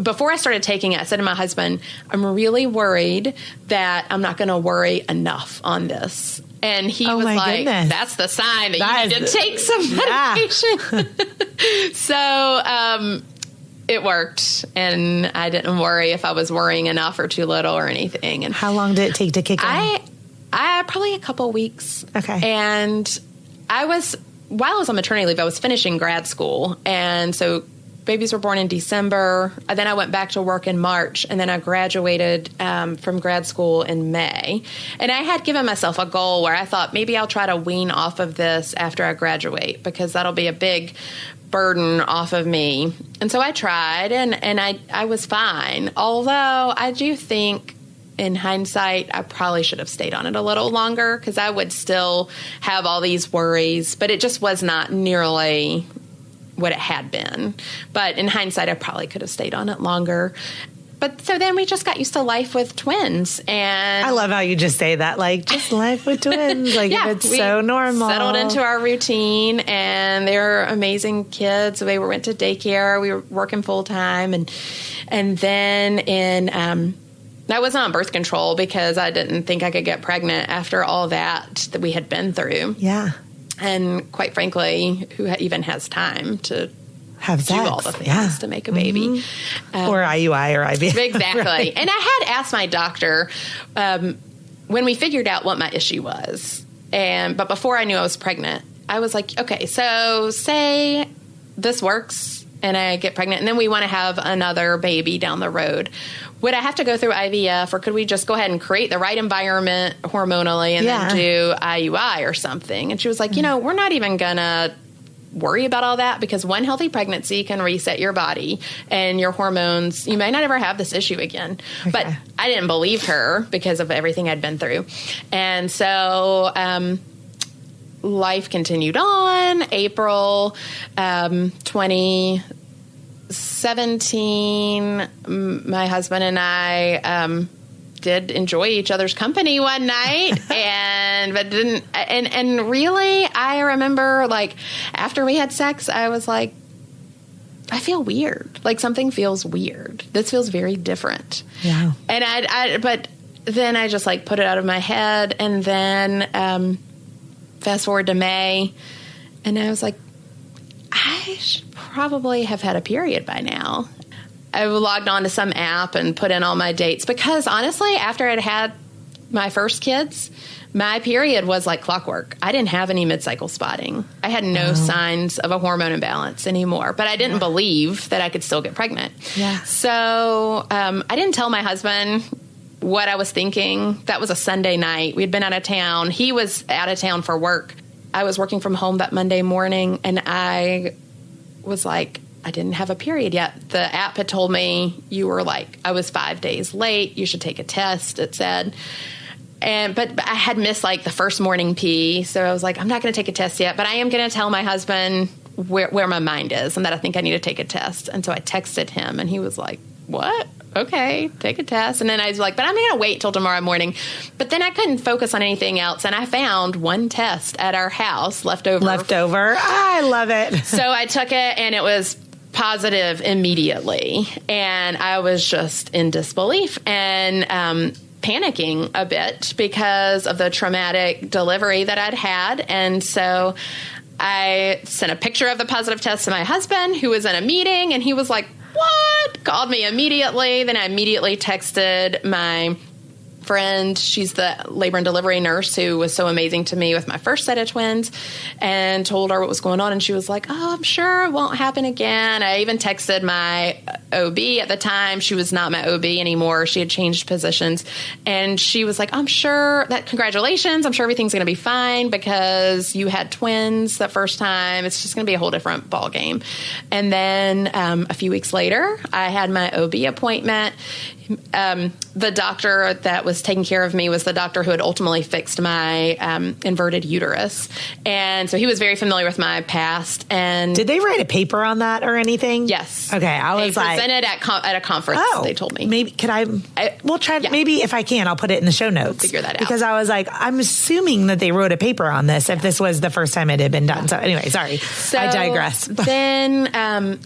before I started taking it, I said to my husband, I'm really worried that I'm not going to worry enough on this. And he was like, goodness. That's the sign that you need to take some medication. So it worked. And I didn't worry if I was worrying enough or too little or anything. And how long did it take to kick in? I probably a couple of weeks. Okay. And while I was on maternity leave, I was finishing grad school. And so babies were born in December. Then I went back to work in March, and then I graduated from grad school in May. And I had given myself a goal where I thought maybe I'll try to wean off of this after I graduate, because that'll be a big burden off of me. And so I tried, and I was fine. Although I do think, in hindsight, I probably should have stayed on it a little longer, because I would still have all these worries, but it just was not nearly what it had been. But in hindsight, I probably could have stayed on it longer. But so then we just got used to life with twins. And I love how you just say that, like, just life with twins. Like, yeah, it's so normal. Settled into our routine, and they're amazing kids. They went to daycare. We were working full time. And then I wasn't on birth control because I didn't think I could get pregnant after all that we had been through. Yeah. And quite frankly, who even has time to have do all the things to make a baby? Mm-hmm. Or IUI or IVF. Exactly. Right. And I had asked my doctor when we figured out what my issue was. But before I knew I was pregnant, I was like, okay, so say this works and I get pregnant, and then we want to have another baby down the road. Would I have to go through IVF, or could we just go ahead and create the right environment hormonally and then do IUI or something? And she was like, we're not even going to worry about all that, because one healthy pregnancy can reset your body and your hormones. You may not ever have this issue again. Okay. But I didn't believe her because of everything I'd been through. And so life continued on. April 2017, my husband and I did enjoy each other's company one night, and really, I remember, like, after we had sex, I was like, I feel weird. Like, something feels weird. This feels very different. Yeah. And but then I just, like, put it out of my head, and then fast forward to May, and I was like, I should probably have had a period by now. I logged on to some app and put in all my dates, because honestly, after I'd had my first kids, my period was like clockwork. I didn't have any mid-cycle spotting. I had no signs of a hormone imbalance anymore, but I didn't believe that I could still get pregnant. Yeah. So I didn't tell my husband what I was thinking. That was a Sunday night. We'd been out of town. He was out of town for work. I was working from home that Monday morning, and I was like, I didn't have a period yet. The app had told me I was 5 days late. You should take a test, it said. But I had missed like the first morning pee. So I was like, I'm not going to take a test yet, but I am going to tell my husband where my mind is and that I think I need to take a test. And so I texted him, and he was like, what? Okay, take a test. And then I was like, but I'm going to wait till tomorrow morning. But then I couldn't focus on anything else. And I found one test at our house left over. I love it. So I took it, and it was positive immediately. And I was just in disbelief and panicking a bit because of the traumatic delivery that I'd had. And so I sent a picture of the positive test to my husband, who was in a meeting, and he was like, what? Called me immediately. Then I immediately texted my friend. She's the labor and delivery nurse who was so amazing to me with my first set of twins, and told her what was going on. And she was like, oh, I'm sure it won't happen again. I even texted my OB at the time. She was not my OB anymore. She had changed positions. And she was like, congratulations. I'm sure everything's going to be fine because you had twins the first time. It's just going to be a whole different ball game. And then a few weeks later, I had my OB appointment. The doctor that was taking care of me was the doctor who had ultimately fixed my inverted uterus. And so he was very familiar with my past. And did they write a paper on that or anything? Yes. Okay. They presented at a conference, they told me. Maybe, we'll try, maybe if I can, I'll put it in the show notes. Figure that out. Because I was like, I'm assuming that they wrote a paper on this if this was the first time it had been done. So anyway, sorry. So I digress. Then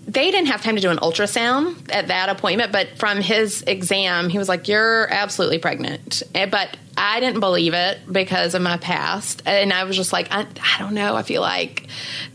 they didn't have time to do an ultrasound at that appointment, but from his exam, he was like, you're absolutely pregnant. But I didn't believe it because of my past. And I was just like, I don't know. I feel like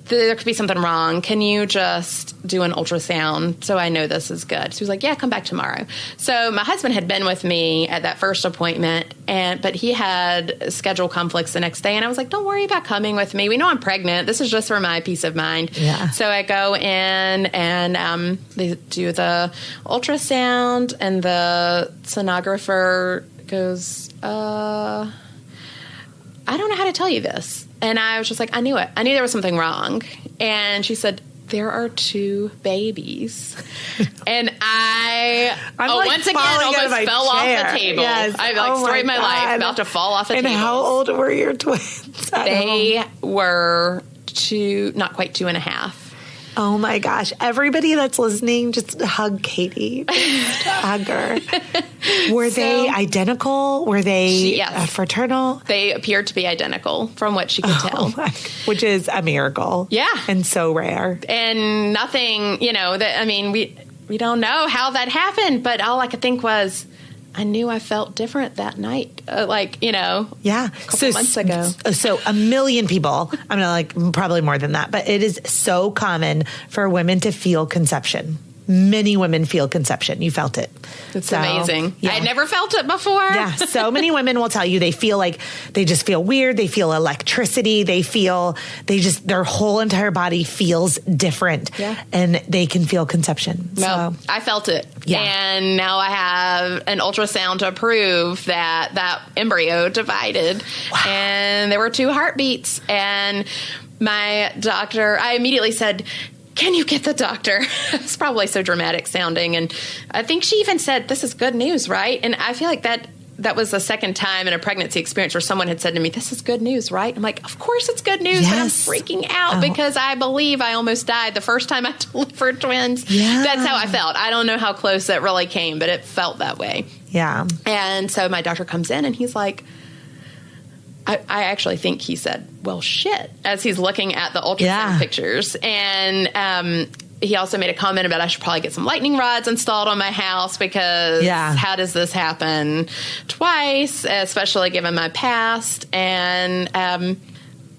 there could be something wrong. Can you just do an ultrasound so I know this is good? So he was like, yeah, come back tomorrow. So my husband had been with me at that first appointment, but he had schedule conflicts the next day. And I was like, don't worry about coming with me. We know I'm pregnant. This is just for my peace of mind. Yeah. So I go in and they do the ultrasound, and the sonographer goes, I don't know how to tell you this. And I was just like, I knew it. I knew there was something wrong. And she said, there are 2 babies. And once again, almost fell off the table. Yes. I destroyed my life, about to fall off the table. And how old were your twins? They were not quite 2.5. Oh my gosh. Everybody that's listening, just hug Katie. Hug her. Were they identical? Were they fraternal? They appeared to be identical from what she could tell. Which is a miracle. Yeah. And so rare. And nothing, we don't know how that happened, but all I could think was, I knew I felt different that night, a couple months ago. So 1 million people, probably more than that, but it is so common for women to feel conception. Many women feel conception. You felt it. It's amazing. Yeah. I had never felt it before. Yeah. So many women will tell you they feel like they just feel weird. They feel electricity. Their whole entire body feels different. Yeah. And they can feel conception. Well, I felt it. Yeah. And now I have an ultrasound to prove that embryo divided. Wow. And there were 2 heartbeats. And my doctor, I immediately said, can you get the doctor? It's probably so dramatic sounding. And I think she even said, this is good news, right? And I feel like that was the second time in a pregnancy experience where someone had said to me, this is good news, right? I'm like, of course it's good news, but I'm freaking out because I believe I almost died the first time I delivered twins. Yeah. That's how I felt. I don't know how close it really came, but it felt that way. Yeah. And so my doctor comes in and he's like, I actually think he said, well, shit, as he's looking at the ultrasound pictures. And he also made a comment about I should probably get some lightning rods installed on my house because how does this happen twice, especially given my past? And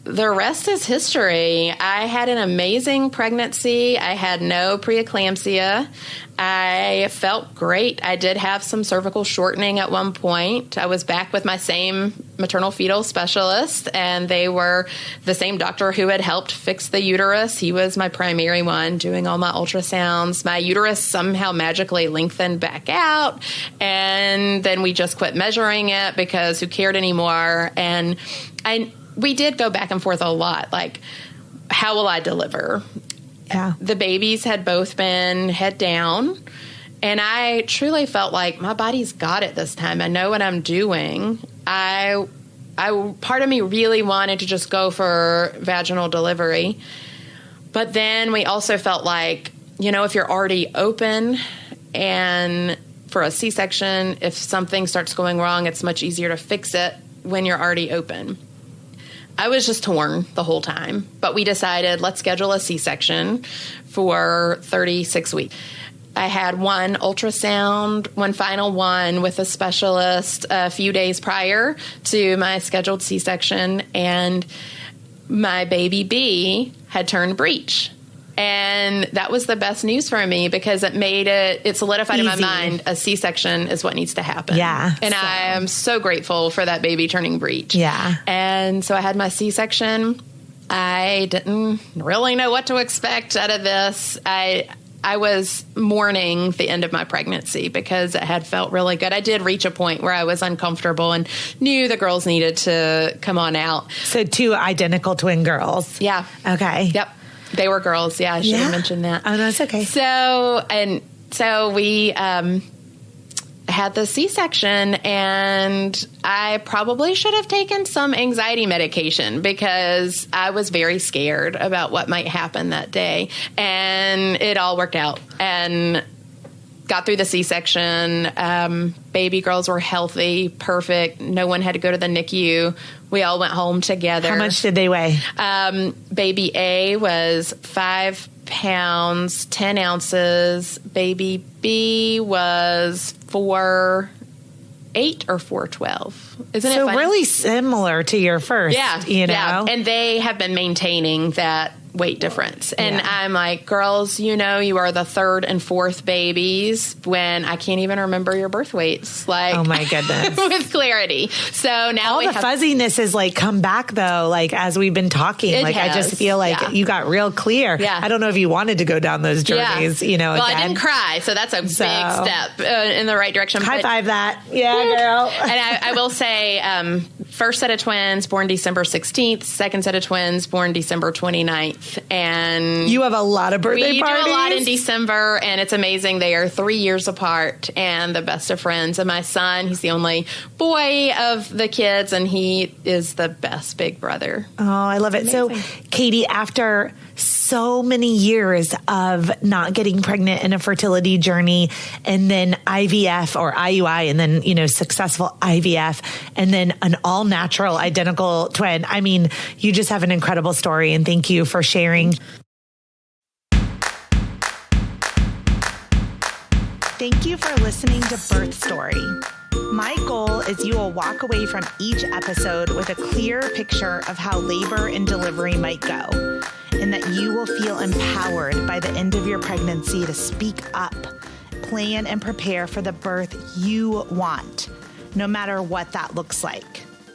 the rest is history. I had an amazing pregnancy. I had no preeclampsia. I felt great. I did have some cervical shortening at one point. I was back with my same maternal fetal specialist, and they were the same doctor who had helped fix the uterus. He was my primary one doing all my ultrasounds. My uterus somehow magically lengthened back out, and then we just quit measuring it because who cared anymore? And we did go back and forth a lot, like, how will I deliver? Yeah. The babies had both been head down, and I truly felt like my body's got it this time. I know what I'm doing. I part of me really wanted to just go for vaginal delivery, but then we also felt like, if you're already open and for a C-section, if something starts going wrong, it's much easier to fix it when you're already open. I was just torn the whole time, but we decided let's schedule a C-section for 36 weeks. I had one ultrasound, one final one with a specialist a few days prior to my scheduled C-section, and my baby B had turned breech. And that was the best news for me because it solidified in my mind a C-section is what needs to happen. Yeah. And I am so grateful for that baby turning breech. Yeah. And so I had my C-section. I didn't really know what to expect out of this. I was mourning the end of my pregnancy because it had felt really good. I did reach a point where I was uncomfortable and knew the girls needed to come on out. So 2 identical twin girls. Yeah. Okay. Yep. They were girls. Yeah, I should have mentioned that. Oh, no, it's okay. So we had the C-section, and I probably should have taken some anxiety medication because I was very scared about what might happen that day. And it all worked out and got through the C-section. Baby girls were healthy, perfect. No one had to go to the NICU. We all went home together. How much did they weigh? Baby A was 5 pounds, 10 ounces. Baby B was 4'8" or 4'12". Isn't it so funny? really similar to your first, you know? Yeah. And they have been maintaining that weight difference. And I'm like, girls, you know, you are the third and fourth babies when I can't even remember your birth weights. Like, oh my goodness. With clarity. So now all the fuzziness has like come back though, like as we've been talking, like I just feel like you got real clear. Yeah. I don't know if you wanted to go down those journeys, you know. Well, again. I didn't cry. So that's a big step in the right direction. High five that. Yeah, girl. And I will say, first set of twins born December 16th, second set of twins born December 29th. And you have a lot of birthday parties. We do a lot in December, and it's amazing. They are 3 years apart and the best of friends. And my son, he's the only boy of the kids, and he is the best big brother. Oh, I love it. So, Katie, after so many years of not getting pregnant in a fertility journey, and then IVF or IUI, and then, you know, successful IVF, and then an all natural identical twin. I mean, you just have an incredible story, and thank you for sharing. Thank you for listening to Birth Story. My goal is you will walk away from each episode with a clear picture of how labor and delivery might go, and that you will feel empowered by the end of your pregnancy to speak up, plan, and prepare for the birth you want, no matter what that looks like.